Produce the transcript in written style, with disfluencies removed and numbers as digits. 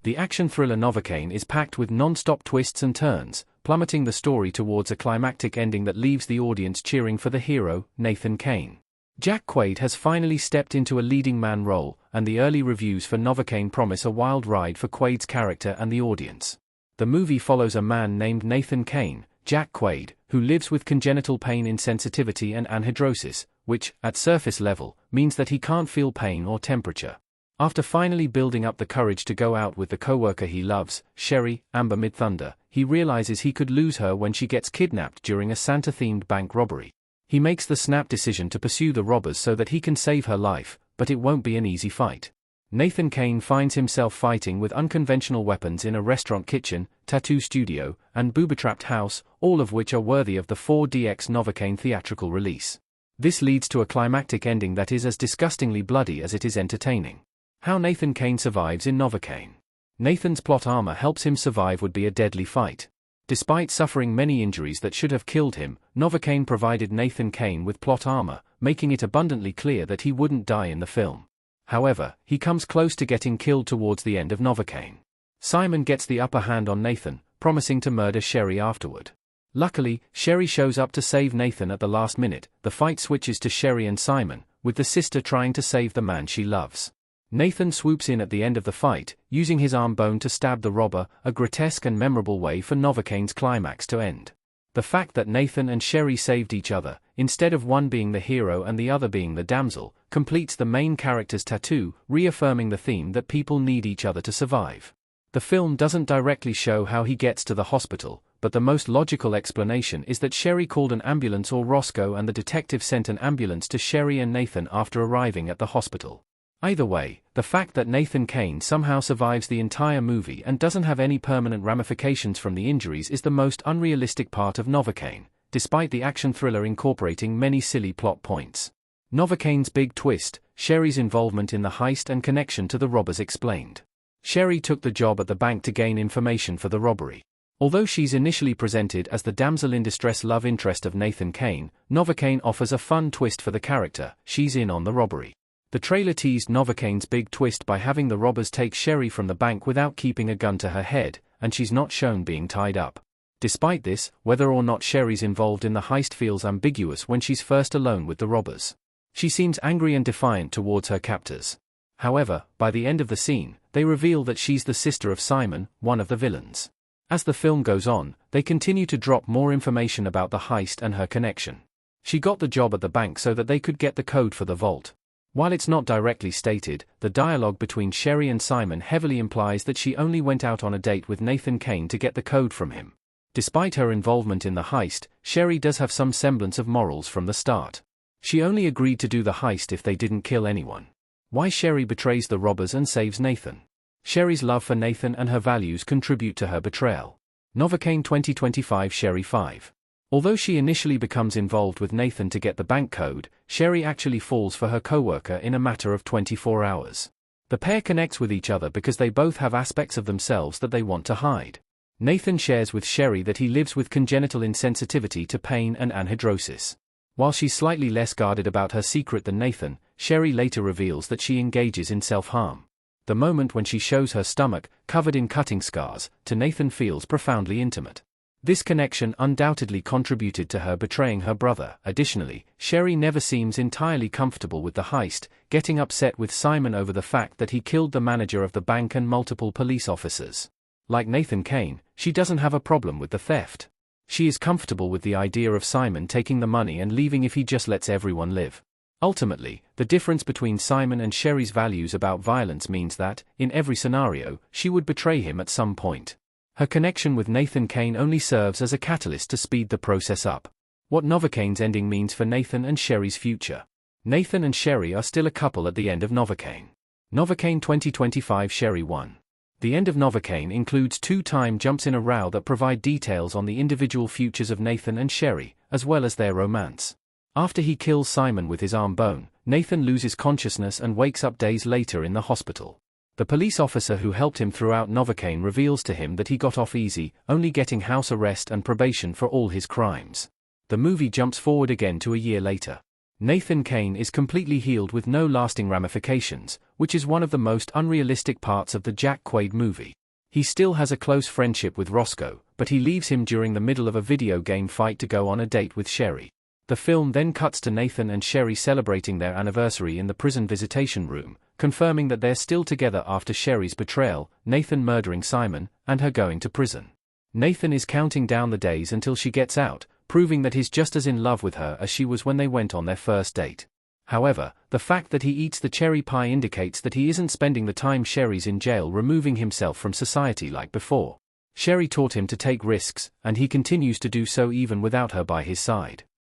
The action thriller Novocaine is packed with non-stop twists and turns, plummeting the story towards a climactic ending that leaves the audience cheering for the hero, Nathan Caine. Jack Quaid has finally stepped into a leading man role, and the early reviews for Novocaine promise a wild ride for Quaid's character and the audience. The movie follows a man named Nathan Caine, Jack Quaid, who lives with congenital pain insensitivity and anhidrosis, which, at surface level, means that he can't feel pain or temperature. After finally building up the courage to go out with the coworker he loves, Sherry, Amber Midthunder, he realizes he could lose her when she gets kidnapped during a Santa-themed bank robbery. He makes the snap decision to pursue the robbers so that he can save her life, but it won't be an easy fight. Nathan Caine finds himself fighting with unconventional weapons in a restaurant kitchen, tattoo studio, and booby-trapped house, all of which are worthy of the 4DX Novocaine theatrical release. This leads to a climactic ending that is as disgustingly bloody as it is entertaining. How Nathan Caine survives in Novocaine. Nathan's plot armor helps him survive would be a deadly fight. Despite suffering many injuries that should have killed him, Novocaine provided Nathan Caine with plot armor, making it abundantly clear that he wouldn't die in the film. However, he comes close to getting killed towards the end of Novocaine. Simon gets the upper hand on Nathan, promising to murder Sherry afterward. Luckily, Sherry shows up to save Nathan at the last minute. The fight switches to Sherry and Simon, with the sister trying to save the man she loves. Nathan swoops in at the end of the fight, using his arm bone to stab the robber, a grotesque and memorable way for Novocaine's climax to end. The fact that Nathan and Sherry saved each other, instead of one being the hero and the other being the damsel, completes the main character's tattoo, reaffirming the theme that people need each other to survive. The film doesn't directly show how he gets to the hospital, but the most logical explanation is that Sherry called an ambulance, or Roscoe and the detective sent an ambulance to Sherry and Nathan after arriving at the hospital. Either way, the fact that Nathan Caine somehow survives the entire movie and doesn't have any permanent ramifications from the injuries is the most unrealistic part of Novocaine, despite the action thriller incorporating many silly plot points. Novocaine's big twist, Sherry's involvement in the heist and connection to the robbers explained. Sherry took the job at the bank to gain information for the robbery. Although she's initially presented as the damsel in distress love interest of Nathan Caine, Novocaine offers a fun twist for the character. She's in on the robbery. The trailer teased Novocaine's big twist by having the robbers take Sherry from the bank without keeping a gun to her head, and she's not shown being tied up. Despite this, whether or not Sherry's involved in the heist feels ambiguous when she's first alone with the robbers. She seems angry and defiant towards her captors. However, by the end of the scene, they reveal that she's the sister of Simon, one of the villains. As the film goes on, they continue to drop more information about the heist and her connection. She got the job at the bank so that they could get the code for the vault. While it's not directly stated, the dialogue between Sherry and Simon heavily implies that she only went out on a date with Nathan Caine to get the code from him. Despite her involvement in the heist, Sherry does have some semblance of morals from the start. She only agreed to do the heist if they didn't kill anyone. Why Sherry betrays the robbers and saves Nathan? Sherry's love for Nathan and her values contribute to her betrayal. Novocaine 2025 Sherry 5. Although she initially becomes involved with Nathan to get the bank code, Sherry actually falls for her coworker in a matter of 24 hours. The pair connects with each other because they both have aspects of themselves that they want to hide. Nathan shares with Sherry that he lives with congenital insensitivity to pain and anhidrosis. While she's slightly less guarded about her secret than Nathan, Sherry later reveals that she engages in self-harm. The moment when she shows her stomach, covered in cutting scars, to Nathan feels profoundly intimate. This connection undoubtedly contributed to her betraying her brother. Additionally, Sherry never seems entirely comfortable with the heist, getting upset with Simon over the fact that he killed the manager of the bank and multiple police officers. Like Nathan Caine, she doesn't have a problem with the theft. She is comfortable with the idea of Simon taking the money and leaving if he just lets everyone live. Ultimately, the difference between Simon and Sherry's values about violence means that, in every scenario, she would betray him at some point. Her connection with Nathan Caine only serves as a catalyst to speed the process up. What Novocaine's ending means for Nathan and Sherry's future. Nathan and Sherry are still a couple at the end of Novocaine. Novocaine 2025 Sherry 1. The end of Novocaine includes 2 time jumps in a row that provide details on the individual futures of Nathan and Sherry, as well as their romance. After he kills Simon with his arm bone, Nathan loses consciousness and wakes up days later in the hospital. The police officer who helped him throughout Novocaine reveals to him that he got off easy, only getting house arrest and probation for all his crimes. The movie jumps forward again to a year later. Nathan Caine is completely healed with no lasting ramifications, which is one of the most unrealistic parts of the Jack Quaid movie. He still has a close friendship with Roscoe, but he leaves him during the middle of a video game fight to go on a date with Sherry. The film then cuts to Nathan and Sherry celebrating their anniversary in the prison visitation room, confirming that they're still together after Sherry's betrayal, Nathan murdering Simon, and her going to prison. Nathan is counting down the days until she gets out, proving that he's just as in love with her as she was when they went on their first date. However, the fact that he eats the cherry pie indicates that he isn't spending the time Sherry's in jail removing himself from society like before. Sherry taught him to take risks, and he continues to do so even without her by his side.